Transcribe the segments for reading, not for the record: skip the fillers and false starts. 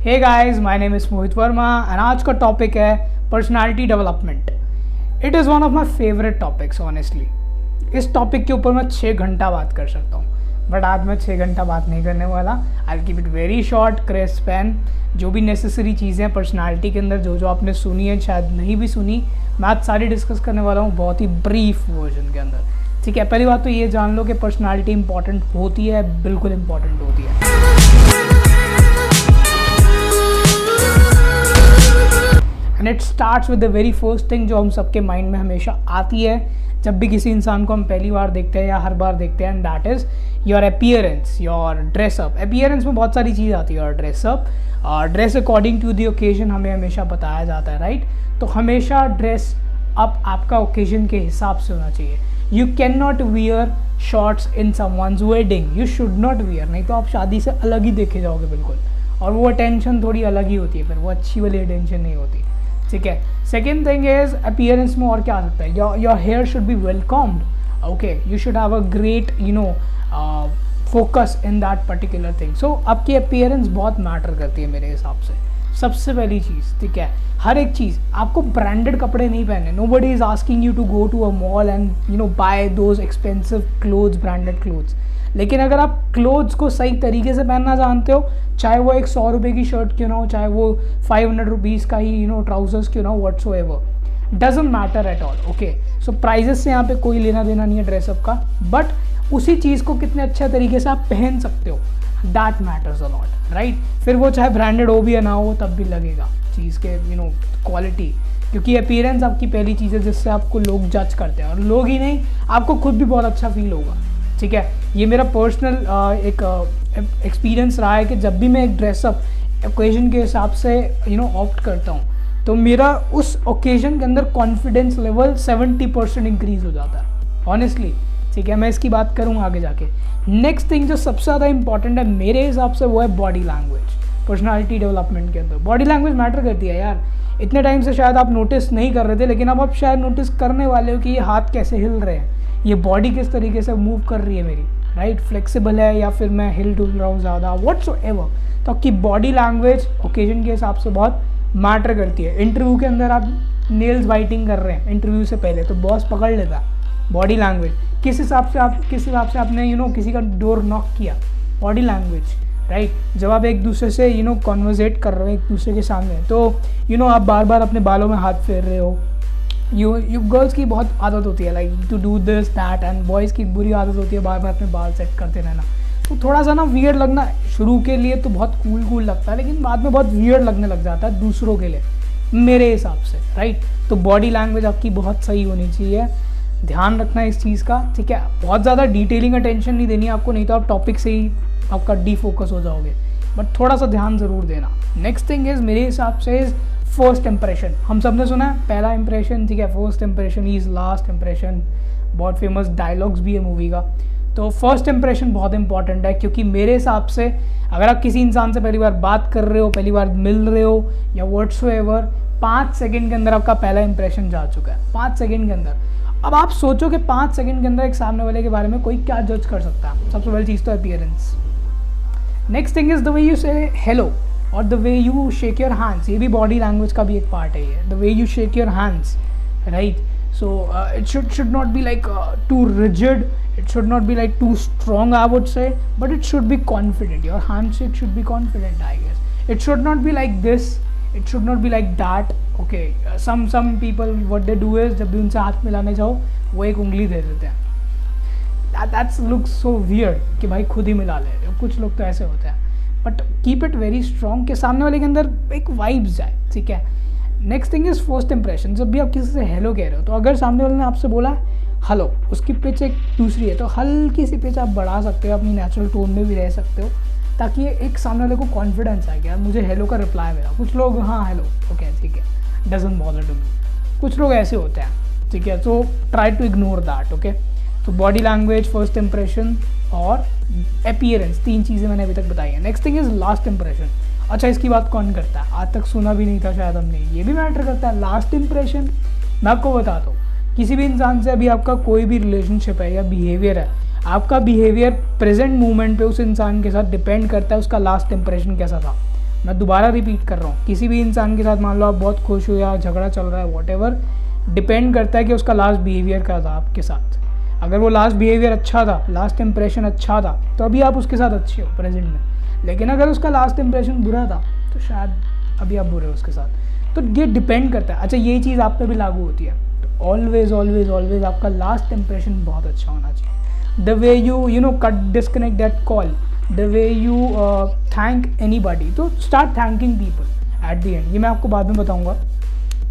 Hey guys, my name is Mohit Verma and आज का topic है personality development. It is one of my favourite topics honestly. इस topic के ऊपर मैं 6 घंटा बात कर सकता हूँ, बट आज मैं 6 घंटा बात नहीं करने वाला। I will keep it very short, crisp and जो भी नेसेसरी चीज़ें हैं पर्सनालिटी के अंदर, जो आपने सुनी है, शायद नहीं भी सुनी, मैं आज सारी डिस्कस करने वाला हूँ बहुत ही ब्रीफ वर्जन के अंदर। ठीक है, पहली बात तो ये जान लो कि पर्सनालिटी इंपॉर्टेंट होती है, बिल्कुल इंपॉर्टेंट होती है। And it starts with the very first thing जो हम सबके माइंड में हमेशा आती है जब भी किसी इंसान को हम पहली बार देखते हैं या हर बार देखते हैं, and that is your appearance, your dress up. Appearance में बहुत सारी चीज़ आती है, और dress up, dress according to the occasion हमें हमेशा बताया जाता है, राइट। तो हमेशा ड्रेस अप आपका ओकेजन के हिसाब से होना चाहिए। You can not wear shorts in someone's wedding, you should not wear, नहीं तो आप शादी से अलग ही देखे जाओगे बिल्कुल, और वो अटेंशन थोड़ी अलग ही होती है, फिर वो अच्छी वाली अटेंशन नहीं होती। ठीक है, सेकेंड थिंग इज अपीयरेंस में और क्या आ सकता है, your hair should be well combed, okay, you should have a great focus in that particular thing. So आपकी अपीयरेंस बहुत मैटर करती है मेरे हिसाब से, सबसे पहली चीज़। ठीक है, हर एक चीज़, आपको ब्रांडेड कपड़े नहीं पहने, nobody is asking you to go to a mall and buy those expensive clothes, branded clothes. लेकिन अगर आप क्लोथ्स को सही तरीके से पहनना जानते हो, चाहे वो एक 100 रुपये की शर्ट क्यों ना हो, चाहे वो 500 रुपीज़ का ही ट्राउजर्स क्यों ना हो, whatsoever, doesn't matter at all. Okay, so prices से यहाँ पे कोई लेना देना नहीं है ड्रेसअप का, बट उसी चीज़ को कितने अच्छे तरीके से आप पहन सकते हो, that matters a lot, right. फिर वो चाहे ब्रांडेड हो भी या ना हो, तब भी लगेगा चीज़ के क्वालिटी, क्योंकि अपीयरेंस आपकी पहली चीज़ है जिससे आपको लोग जज करते हैं, और लोग ही नहीं, आपको खुद भी बहुत अच्छा फील होगा। ठीक है, ये मेरा पर्सनल एक एक्सपीरियंस रहा है कि जब भी मैं एक ड्रेसअप ओकेजन के हिसाब से ऑप्ट करता हूँ, तो मेरा उस ओकेजन के अंदर कॉन्फिडेंस लेवल 70% इंक्रीज हो जाता है ऑनेस्टली। ठीक है, मैं इसकी बात करूँ आगे जाके। नेक्स्ट थिंग जो सबसे ज़्यादा इंपॉर्टेंट है मेरे हिसाब से, वो है बॉडी लैंग्वेज। पर्सनालिटी डेवलपमेंट के अंदर बॉडी लैंग्वेज मैटर करती है यार। इतने टाइम से शायद आप नोटिस नहीं कर रहे थे, लेकिन अब आप शायद नोटिस करने वाले हो कि ये हाथ कैसे हिल रहे हैं, ये बॉडी किस तरीके से मूव कर रही है मेरी, राइट, फ्लेक्सिबल है या फिर मैं हिल डुल रहा हूँ ज़्यादा, व्हाट्सएवर। तो आपकी बॉडी लैंग्वेज ओकेजन के हिसाब से बहुत मैटर करती है। इंटरव्यू के अंदर आप नेल्स बाइटिंग कर रहे हैं इंटरव्यू से पहले, तो बॉस पकड़ लेता है। बॉडी लैंग्वेज किस हिसाब से आपने किसी का डोर नॉक किया, बॉडी लैंग्वेज, राइट। जब आप एक दूसरे से कॉन्वर्सेट कर रहे हो एक दूसरे के सामने, तो आप बार बार अपने बालों में हाथ फेर रहे हो। यू गर्ल्स की बहुत आदत होती है like to do this that, and boys की बुरी आदत होती है बार बार अपने बाल सेट करते रहना। तो थोड़ा सा वियर्ड लगना शुरू के लिए तो बहुत कूल लगता है, लेकिन बाद में बहुत वियर्ड लगने लग जाता है दूसरों के लिए, मेरे हिसाब से, राइट। तो बॉडी लैंग्वेज आपकी बहुत सही होनी चाहिए, ध्यान रखना इस चीज़ का। ठीक है, बहुत ज़्यादा डिटेलिंग अटेंशन नहीं देनी आपको, नहीं तो आप टॉपिक से ही आपका डीफोकस हो जाओगे, बट थोड़ा सा ध्यान ज़रूर देना। नेक्स्ट थिंग इज़ मेरे हिसाब से इज़ फर्स्ट इंप्रेशन। हम सब ने सुना है पहला इंप्रेशन, ठीक है, first impression is last impression, बहुत फेमस डायलॉग्स भी है मूवी का। तो फर्स्ट इंप्रेशन बहुत इंपॉर्टेंट है, क्योंकि मेरे हिसाब से अगर आप किसी इंसान से पहली बार बात कर रहे हो, पहली बार मिल रहे हो या व्हाट्सएवर, 5 सेकंड के अंदर आपका पहला इंप्रेशन जा चुका है, 5 सेकंड के अंदर। अब आप सोचो कि 5 सेकंड के अंदर एक सामने वाले के बारे में कोई क्या जज कर सकता है। सबसे पहली चीज़ तो appearance. Next thing is the way you से हेलो और the way you shake your hands, ये भी बॉडी लैंग्वेज का भी एक पार्ट है ये, the way you shake your hands, right. So it should not be like too rigid, it should not be like too strong, I would say, but it should be confident. Your handshake should be confident, I guess. It should not be like this, it should not be like that. Okay, some people what they do is जब भी उनसे हाथ मिलाने जाओ वो एक उंगली दे देते हैं। That looks so weird कि भाई खुद ही मिला ले रहे हो, कुछ लोग तो ऐसे होते हैं, but keep it very strong कि सामने वाले के अंदर एक वाइब्स जाए। ठीक है, next thing is first impression. जब भी आप किसी से हेलो कह रहे हो, तो अगर सामने वाले ने आपसे बोला हेलो, उसकी पिच एक दूसरी है, तो हल्की सी पिच आप बढ़ा सकते हो, अपनी नेचुरल टोन में भी रह सकते हो, ताकि एक सामने वाले को कॉन्फिडेंस आए कि यार मुझे हेलो का रिप्लाई मिला। कुछ लोग हाँ हेलो, ओके ठीक है, डजंट बॉदर टू मी, कुछ लोग ऐसे होते हैं। ठीक है, so try to ignore that. Okay, तो बॉडी लैंग्वेज, फर्स्ट इंप्रेशन और अपीयरेंस, 3 चीज़ें मैंने अभी तक बताई हैं। Next thing is last impression. अच्छा, इसकी बात कौन करता है, आज तक सुना भी नहीं था शायद हमने, ये भी मैटर करता है। लास्ट इंप्रेशन मैं आपको बताता हूँ, किसी भी इंसान से अभी आपका कोई भी रिलेशनशिप है या बिहेवियर है, आपका बिहेवियर प्रेजेंट मोमेंट पे उस इंसान के साथ डिपेंड करता है उसका लास्ट इंप्रेशन कैसा था। मैं दोबारा रिपीट कर रहा हूँ, किसी भी इंसान के साथ मान लो आप बहुत खुश हो या झगड़ा चल रहा है, वॉटेवर, डिपेंड करता है कि उसका लास्ट बिहेवियर क्या था आपके साथ। अगर वो लास्ट बिहेवियर अच्छा था, लास्ट इंप्रेशन अच्छा था, तो अभी आप उसके साथ अच्छे हो प्रेजेंट में। लेकिन अगर उसका लास्ट इंप्रेशन बुरा था तो शायद अभी आप बुरे हो उसके साथ। तो ये डिपेंड करता है। अच्छा, ये चीज़ आप पे भी लागू होती है। तो ऑलवेज ऑलवेज ऑलवेज आपका लास्ट इंप्रेशन बहुत अच्छा होना चाहिए। The way you know cut disconnect that call, the way you thank anybody, तो start thanking people at the end. ये मैं आपको बाद में बताऊँगा।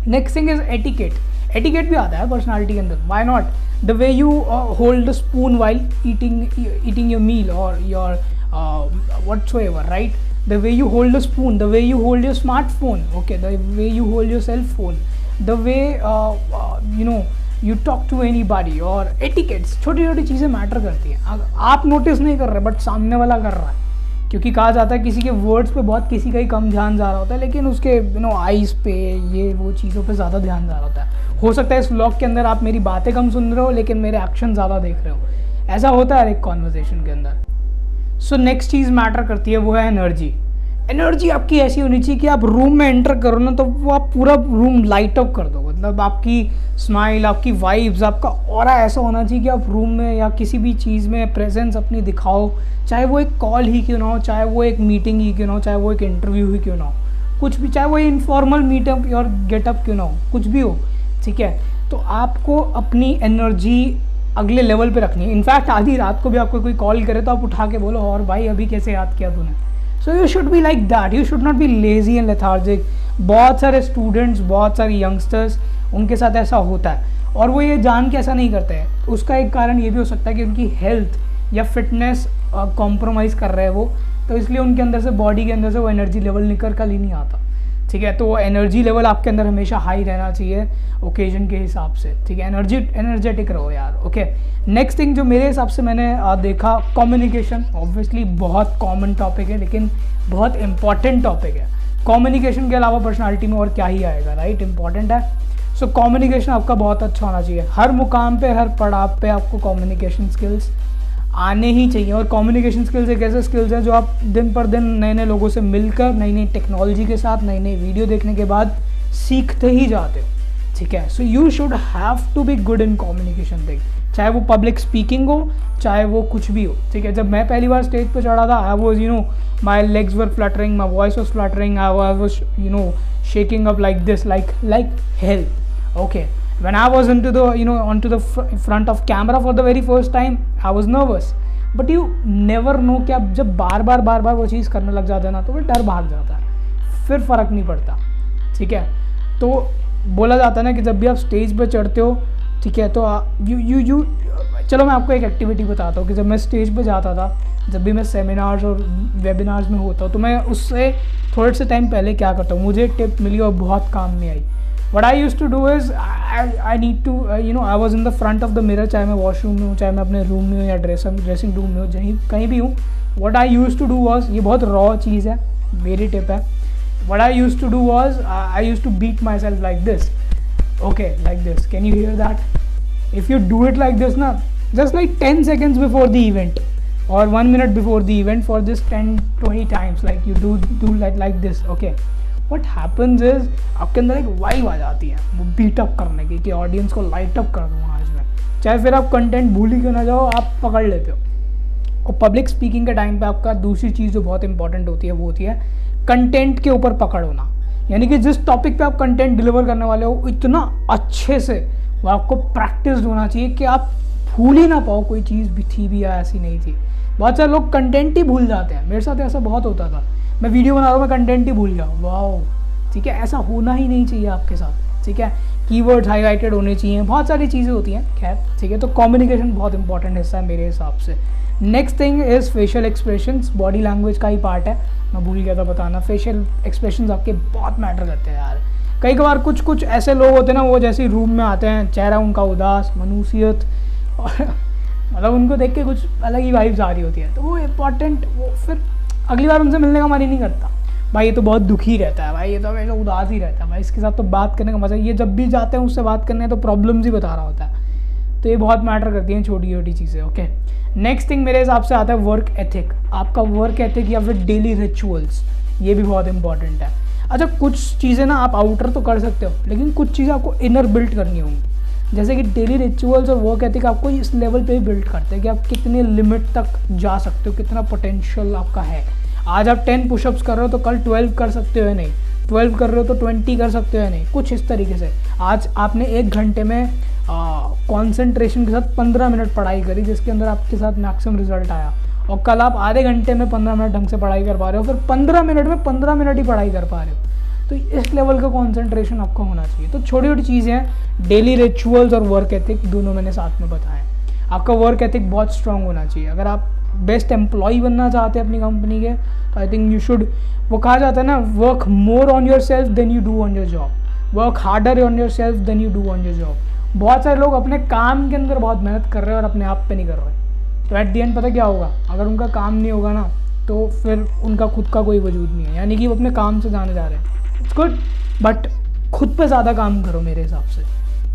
Next thing is etiquette. Etiquette भी आता है पर्सनालिटी के अंदर, why not. The way you hold the spoon while eating your meal और your whatsoever, right? The way you hold the spoon, the way you hold your smartphone, okay, the way you hold your cell phone, the way you talk to anybody, और etiquettes, छोटी छोटी चीज़ें matter करती हैं। आप notice नहीं कर रहे बट सामने वाला कर रहा है, क्योंकि कहा जाता है किसी के वर्ड्स पे बहुत किसी का ही कम ध्यान जा रहा होता है, लेकिन उसके आईज पे ये वो चीज़ों पे ज़्यादा ध्यान जा रहा होता है। हो सकता है इस व्लॉग के अंदर आप मेरी बातें कम सुन रहे हो लेकिन मेरे एक्शन ज़्यादा देख रहे हो। ऐसा होता है एक कॉन्वर्जेसन के अंदर। सो नेक्स्ट चीज़ मैटर करती है, वो है एनर्जी। एनर्जी आपकी ऐसी होनी चाहिए कि आप रूम में एंटर करो ना तो वो आप पूरा रूम लाइट अप कर दो। मतलब आपकी स्माइल, आपकी वाइब्स, आपका ऑरा ऐसा होना चाहिए कि आप रूम में या किसी भी चीज़ में प्रेजेंस अपनी दिखाओ, चाहे वो एक कॉल ही क्यों ना हो, चाहे वो एक मीटिंग ही क्यों ना हो, चाहे वो एक इंटरव्यू ही क्यों ना हो, कुछ भी, चाहे वो इनफॉर्मल मीटअप और गेटअप क्यों ना हो, कुछ भी हो, ठीक है। तो आपको अपनी एनर्जी अगले लेवल पे रखनी है। इनफैक्ट आधी रात को भी आपको कोई कॉल करे तो आप उठा के बोलो, और भाई अभी कैसे याद किया तूने। सो you should be like that, you should not be lazy and lethargic. बहुत सारे स्टूडेंट्स, बहुत सारे यंगस्टर्स, उनके साथ ऐसा होता है और वो ये जान के ऐसा नहीं करते हैं। उसका एक कारण ये भी हो सकता है कि उनकी हेल्थ या फिटनेस कॉम्प्रोमाइज़ कर रहे हैं वो, तो इसलिए उनके अंदर से, बॉडी के अंदर से वो एनर्जी लेवल निकल कर ही नहीं आता, ठीक है। तो एनर्जी लेवल आपके अंदर हमेशा हाई रहना चाहिए ओकेजन के हिसाब से, ठीक है। एनर्जेटिक रहो यार, ओके। नेक्स्ट थिंग जो मेरे हिसाब से मैंने देखा, कम्युनिकेशन। ऑब्वियसली बहुत कॉमन टॉपिक है लेकिन बहुत इंपॉर्टेंट टॉपिक है। कम्युनिकेशन के अलावा पर्सनालिटी में और क्या ही आएगा, राइट? इंपॉर्टेंट है। सो कम्युनिकेशन आपका बहुत अच्छा होना चाहिए। हर मुकाम पे, हर पड़ाव पे आपको कम्युनिकेशन स्किल्स आने ही चाहिए। और कम्युनिकेशन स्किल्स एक ऐसे स्किल्स हैं जो आप दिन पर दिन नए नए लोगों से मिलकर, नई नई टेक्नोलॉजी के साथ, नई नई वीडियो देखने के बाद सीखते ही जाते हो, ठीक है। So you should have to be good in communication thing, चाहे वो पब्लिक स्पीकिंग हो, चाहे वो कुछ भी हो, ठीक है। जब मैं पहली बार स्टेज पे चढ़ा था, I was my legs were fluttering, my voice was fluttering, I was shaking up like this, like hell, okay. When I was onto the front of camera for the very first time, I was nervous, but you never know कि आप जब बार बार वो चीज़ करने लग जाते हैं ना तो वो डर भाग जाता है, फिर फ़र्क नहीं पड़ता, ठीक है। तो बोला जाता है ना कि जब भी आप स्टेज पे चढ़ते हो, ठीक है, तो यू चलो मैं आपको एक एक्टिविटी बताता हूँ कि जब मैं स्टेज पे जाता था, जब भी मैं सेमिनार्स और वेबिनार्स में होता हूँ, तो मैं उससे थोड़े से टाइम पहले क्या करता हूँ, मुझे एक टिप मिली और बहुत काम में आई। What I used to do is I need to I was in the front of the mirror, चाहे मैं वॉशरूम में हूँ, चाहे मैं अपने रूम में हूँ या ड्रेसिंग रूम में हूँ, कहीं भी हूँ। What I used to do was, ये बहुत रॉ चीज़ है, मेरी टिप है। What I used to do was I used to beat myself like this, okay, like this. Can you hear that? If you do it like this ना, just like 10 seconds before the event or 1 minute before the event for just 10-20 times, like you do like this, okay. What happens is आपके अंदर एक vibe आ जाती है वो बीटअप करने की, कि ऑडियंस को लाइट अप कर दूँगा आज मैं, चाहे फिर आप कंटेंट भूल ही क्यों ना जाओ, आप पकड़ लेते हो। और पब्लिक स्पीकिंग के टाइम पे आपका दूसरी चीज़ जो बहुत इंपॉर्टेंट होती है वो होती है कंटेंट के ऊपर पकड़ होना। यानी कि जिस टॉपिक पे आप कंटेंट डिलीवर करने वाले हो, इतना अच्छे से वो आपको प्रैक्टिस होना चाहिए कि आप भूल ही ना पाओ कोई चीज़ भी थी भी या ऐसी नहीं थी। बहुत सारे लोग कंटेंट ही भूल जाते हैं, मेरे साथ ऐसा बहुत होता था। मैं वीडियो बना रहा हूँ, मैं कंटेंट ही भूल जाऊँ, वाओ, ठीक है। ऐसा होना ही नहीं चाहिए आपके साथ, ठीक है। कीवर्ड्स हाईलाइटेड होने चाहिए, बहुत सारी चीज़ें होती हैं, खैर, ठीक है। तो कम्युनिकेशन बहुत इंपॉर्टेंट हिस्सा है मेरे हिसाब से। Next thing is facial expressions, body language का ही पार्ट है, मैं भूल गया था बताना। फेशियल एक्सप्रेशंस आपके बहुत मैटर करते हैं यार। कई बार कुछ ऐसे लोग होते हैं ना, वो जैसे रूम में आते हैं, चेहरा उनका उदास, मनुसियत, और मतलब उनको देख के कुछ अलग ही वाइब्स आ रही होती है, तो वो इम्पॉर्टेंट, वो फिर अगली बार उनसे मिलने का मन ही नहीं करता। भाई ये तो बहुत दुखी रहता है, भाई ये तो हमेशा उदास ही रहता है, भाई इसके साथ तो बात करने का मज़ा, ये जब भी जाते हैं उससे बात करने तो प्रॉब्लम्स ही बता रहा होता है। तो ये बहुत मैटर करती हैं छोटी छोटी चीज़ें, ओके। नेक्स्ट थिंग मेरे हिसाब से आता है वर्क एथिक। आपका वर्क एथिक या फिर डेली रिचुअल्स, ये भी बहुत इंपॉर्टेंट है। अच्छा, कुछ चीज़ें ना आप आउटर तो कर सकते हो, लेकिन कुछ चीज़ें आपको इनर बिल्ड करनी होंगी। जैसे कि डेली रिचुअल्स और वर्क एथिक आपको इस लेवल पे भी बिल्ड करते हैं कि आप कितने लिमिट तक जा सकते हो, कितना पोटेंशियल आपका है। आज आप 10 पुशअप्स कर रहे हो तो कल 12 कर सकते हो या नहीं, 12 कर रहे हो तो 20 कर सकते हो या नहीं, कुछ इस तरीके से। आज आपने 1 घंटे में कॉन्सेंट्रेशन के साथ 15 मिनट पढ़ाई करी, जिसके अंदर आपके साथ मैक्सिमम रिजल्ट आया, और कल आप आधे घंटे में 15 मिनट ढंग से पढ़ाई कर पा रहे हो, फिर 15 मिनट में 15 मिनट ही पढ़ाई कर पा रहे हो। तो इस लेवल का कॉन्सेंट्रेशन आपको होना चाहिए। तो छोटी छोटी चीज़ें हैं, डेली रिचुअल्स और वर्क एथिक दोनों मैंने साथ में बताया। आपका वर्क एथिक बहुत स्ट्रांग होना चाहिए। अगर आप बेस्ट एम्प्लॉय बनना चाहते हैं अपनी कंपनी के, तो आई थिंक यू शुड, वो कहा जाता है ना, work more on yourself then you do on your job, work harder on yourself then you do on your job. बहुत सारे लोग अपने काम के अंदर बहुत मेहनत कर रहे हैं और अपने आप पे नहीं कर रहे, तो एट दी एंड पता क्या होगा, अगर उनका काम नहीं होगा ना, तो फिर उनका खुद का कोई वजूद नहीं है, यानी कि वो अपने काम से जाने जा रहे हैं। इट्स गुड, बट खुद पे ज़्यादा काम करो मेरे हिसाब से,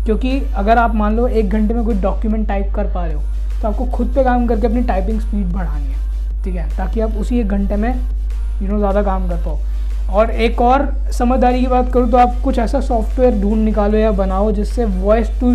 क्योंकि अगर आप मान लो 1 घंटे में कोई डॉक्यूमेंट टाइप कर पा रहे हो, तो आपको खुद पे काम करके अपनी टाइपिंग स्पीड बढ़ानी है, ठीक है, ताकि आप उसी 1 घंटे में ज़्यादा काम कर पाओ। और एक और समझदारी की बात करूँ तो आप कुछ ऐसा सॉफ्टवेयर ढूंढ निकालो या बनाओ जिससे voice to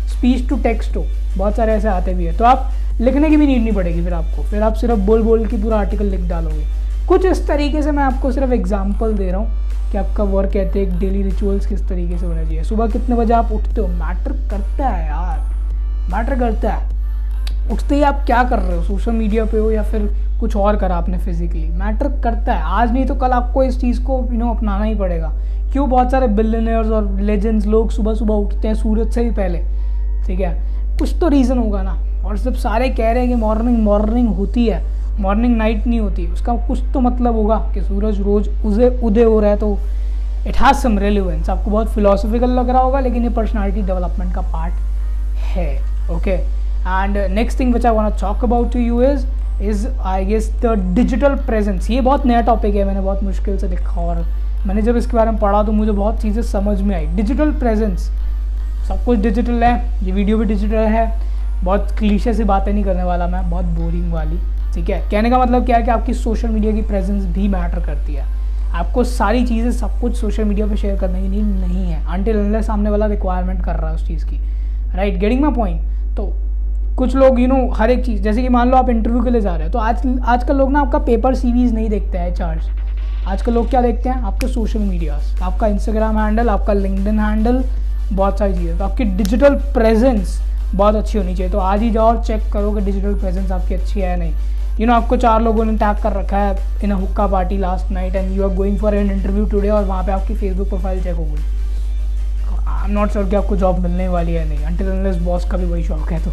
speech to text हो, बहुत सारे ऐसे आते भी है, तो आप लिखने की भी नीड नहीं पड़ेगी फिर आप सिर्फ बोल बोल के पूरा आर्टिकल लिख डालोगे। कुछ इस तरीके से मैं आपको सिर्फ एग्जाम्पल दे रहा हूँ कि आपका वर्क एथिक, डेली रिचुअल्स किस तरीके से होना चाहिए। सुबह कितने बजे आप उठते हो मैटर करता है यार, मैटर करता है। उठते ही आप क्या कर रहे हो, सोशल मीडिया पे हो या फिर कुछ और करा आपने फिजिकली, मैटर करता है। आज नहीं तो कल आपको इस चीज़ को अपनाना ही पड़ेगा। क्यों बहुत सारे बिलियनर्स और लेजेंड्स लोग सुबह सुबह उठते हैं सूरज से ही पहले, ठीक है, कुछ तो रीज़न होगा ना। और जब सारे कह रहे हैं कि मॉर्निंग होती है, मॉर्निंग नाइट नहीं होती, उसका कुछ तो मतलब होगा कि सूरज रोज उदय हो रहा है, तो इट हैज़ सम रेलिवेंस। आपको बहुत फिलोसफिकल लग रहा होगा, लेकिन ये पर्सनालिटी डेवलपमेंट का पार्ट है। Okay, and next thing which I want to talk about to you is I guess the digital presence. ये बहुत नया टॉपिक है, मैंने बहुत मुश्किल से लिखा और मैंने जब इसके बारे में पढ़ा तो मुझे बहुत चीज़ें समझ में आई। डिजिटल प्रेजेंस, सब कुछ डिजिटल है, ये वीडियो भी डिजिटल है। बहुत क्लीशे से बातें नहीं करने वाला मैं, बहुत बोरिंग वाली, ठीक है। कहने का मतलब क्या है कि आपकी सोशल मीडिया की प्रेजेंस भी मैटर करती है। आपको सारी चीज़ें सब कुछ सोशल मीडिया पे शेयर करने की नीड नहीं है, अनटिल अनलेस सामने वाला रिक्वायरमेंट कर रहा है उस चीज़ की, राइट, गेटिंग माय पॉइंट। तो कुछ लोग हर एक चीज़, जैसे कि मान लो आप इंटरव्यू के लिए जा रहे हो, तो आजकल लोग ना आपका पेपर सीवीज नहीं देखते हैं, चार्ट्स। आजकल लोग क्या देखते हैं, आपके सोशल मीडियाज, आपका इंस्टाग्राम हैंडल, आपका लिंक्डइन हैंडल, बहुत सारी चीज़ें। तो आपकी डिजिटल प्रेजेंस बहुत अच्छी होनी चाहिए। तो आज ही जाओ और चेक करो कि डिजिटल प्रेजेंस आपकी अच्छी है या नहीं। आपको 4 लोगों ने टैग कर रखा है in a hookah party last night and you are going for an interview today, और वहाँ पे आपकी फेसबुक प्रोफाइल चेक हो गई। आई एम नॉट श्योर कि आपको जॉब मिलने वाली है नहीं, अनटिल अनलेस बॉस का भी वही शौक है। तो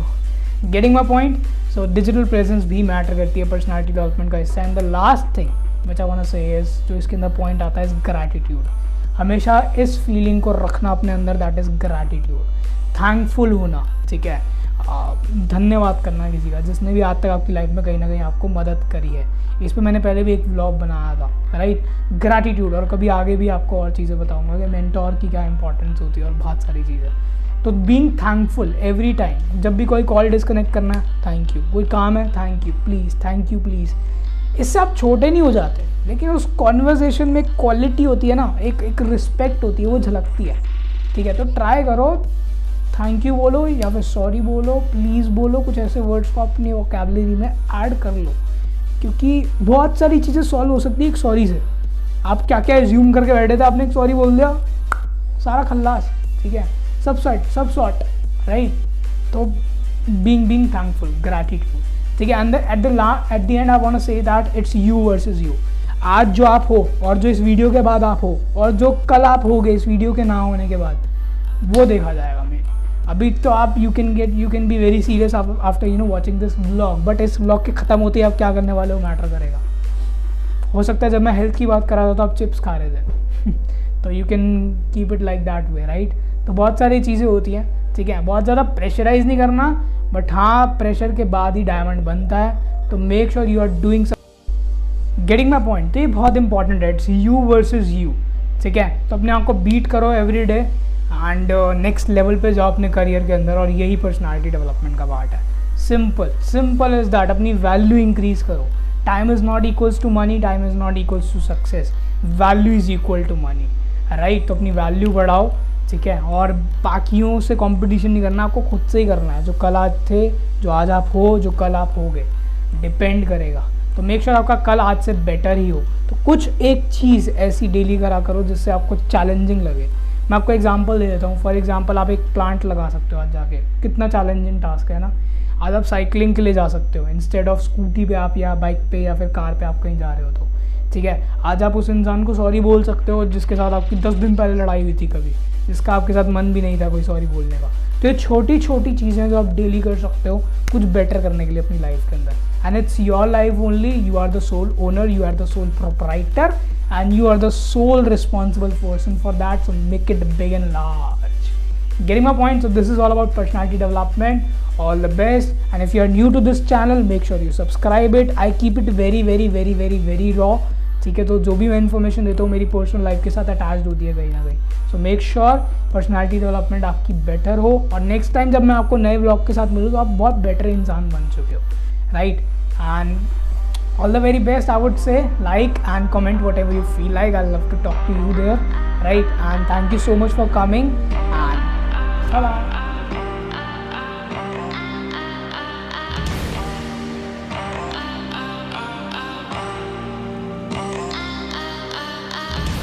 getting my point, so digital presence भी मैटर करती है पर्सनैलिटी डेवलपमेंट का हिस्सा। And the last thing which I want to say is, जो इसके अंदर पॉइंट आता है, इज ग्रैटिट्यूड। हमेशा इस फीलिंग को रखना अपने अंदर, दैट इज़ ग्रैटिट्यूड, थैंकफुल होना, ठीक है, धन्यवाद करना किसी का जिसने भी आज तक आपकी लाइफ में कहीं ना कहीं आपको मदद करी है। इस पर मैंने पहले भी एक व्लॉग बनाया था, राइट, ग्रैटिट्यूड, और कभी आगे भी आपको और चीज़ें बताऊंगा कि मेंटोर की क्या इंपॉर्टेंस होती है और बहुत सारी चीज़ें। तो बीइंग थैंकफुल एवरी टाइम, जब भी कोई कॉल डिस्कनेक्ट करना है, थैंक यू, कोई काम है, thank you please, thank you please. इससे आप छोटे नहीं हो जाते, लेकिन उस कॉन्वर्जेशन में क्वालिटी होती है ना, एक रिस्पेक्ट होती है, वो झलकती है, ठीक है। तो ट्राई करो, थैंक यू बोलो या फिर सॉरी बोलो, प्लीज़ बोलो, कुछ ऐसे वर्ड्स को अपनी वोकैबुलरी में ऐड कर लो, क्योंकि बहुत सारी चीज़ें सॉल्व हो सकती है एक सॉरी से। आप क्या क्या एज्यूम करके बैठे थे, आपने एक सॉरी बोल दिया, सारा खल्लास, ठीक है, सब सॉर्ट, राइट। तो बीइंग थैंकफुल, ग्रैटिट्यूड, ठीक है। And at the end I want to say that it's you versus you. आज जो आप हो और जो इस वीडियो के बाद आप हो और जो कल आप होगे इस वीडियो के ना होने के बाद, वो देखा जाएगा। मैं अभी तो आप you can be very serious after watching this vlog, but इस व्लॉग के ख़त्म होते ही आप क्या करने वाले हो मैटर करेगा। हो सकता है जब मैं हेल्थ की बात कर रहा था तो आप चिप्स खा रहे थे तो you can keep it like that way, right. तो बहुत सारी चीज़ें होती हैं, ठीक है, बहुत ज़्यादा प्रेशराइज नहीं करना, बट हाँ, प्रेशर के बाद ही डायमंड बनता है। तो make sure you are doing getting my point. तो ये बहुत इंपॉर्टेंट है, इट्स यू वर्सेस यू, ठीक है। तो अपने आप को बीट करो every day and next level पे जाओ अपने करियर के अंदर, और यही पर्सनालिटी डेवलपमेंट का पार्ट है। Simple is that. अपनी वैल्यू इंक्रीज़ करो, time is not equals to money, time is not equals to success, value is equal to money, right. तो अपनी वैल्यू बढ़ाओ, ठीक है, और बाकियों से कंपटीशन नहीं करना, आपको खुद से ही करना है। जो कल आज थे, जो आज आप हो, जो कल आप होगे, डिपेंड करेगा। तो मेक श्योर आपका कल आज से बेटर ही हो। तो कुछ एक चीज़ ऐसी डेली करा करो जिससे आपको चैलेंजिंग लगे। मैं आपको एग्जांपल दे देता हूँ। फॉर एग्जांपल आप एक प्लांट लगा सकते हो आज जाके, कितना चैलेंजिंग टास्क है ना। आज आप साइकिलिंग के लिए जा सकते हो, इंस्टेड ऑफ स्कूटी पे आप या बाइक पे या फिर कार पे आप कहीं जा रहे हो तो, ठीक है। आज आप उस इंसान को सॉरी बोल सकते हो जिसके साथ आपकी 10 दिन पहले लड़ाई हुई थी कभी, जिसका आपके साथ मन भी नहीं था कोई सॉरी बोलने का। तो ये छोटी छोटी चीज़ें जो आप डेली कर सकते हो कुछ बेटर करने के लिए अपनी लाइफ के अंदर। And it's your life only, you are the sole owner, you are the sole proprietor, and you are the sole responsible person for that, so make it big and large. Getting my point? So this is all about personality development. All the best. And if you are new to this channel, make sure you subscribe it. I keep it very raw, ठीक है। तो जो भी मैं information देता हूँ मेरी personal life के साथ अटैच्ड होती है कहीं ना कहीं। So make sure personality development आपकी बेटर हो, और नेक्स्ट टाइम जब मैं आपको नए व्लॉग के साथ मिलूँ तो आप बहुत बेटर इंसान बन चुके हो, right. And all the very best, I would say. Like and comment whatever you feel like. I'll love to talk to you there, right? And thank you so much for coming, and bye bye.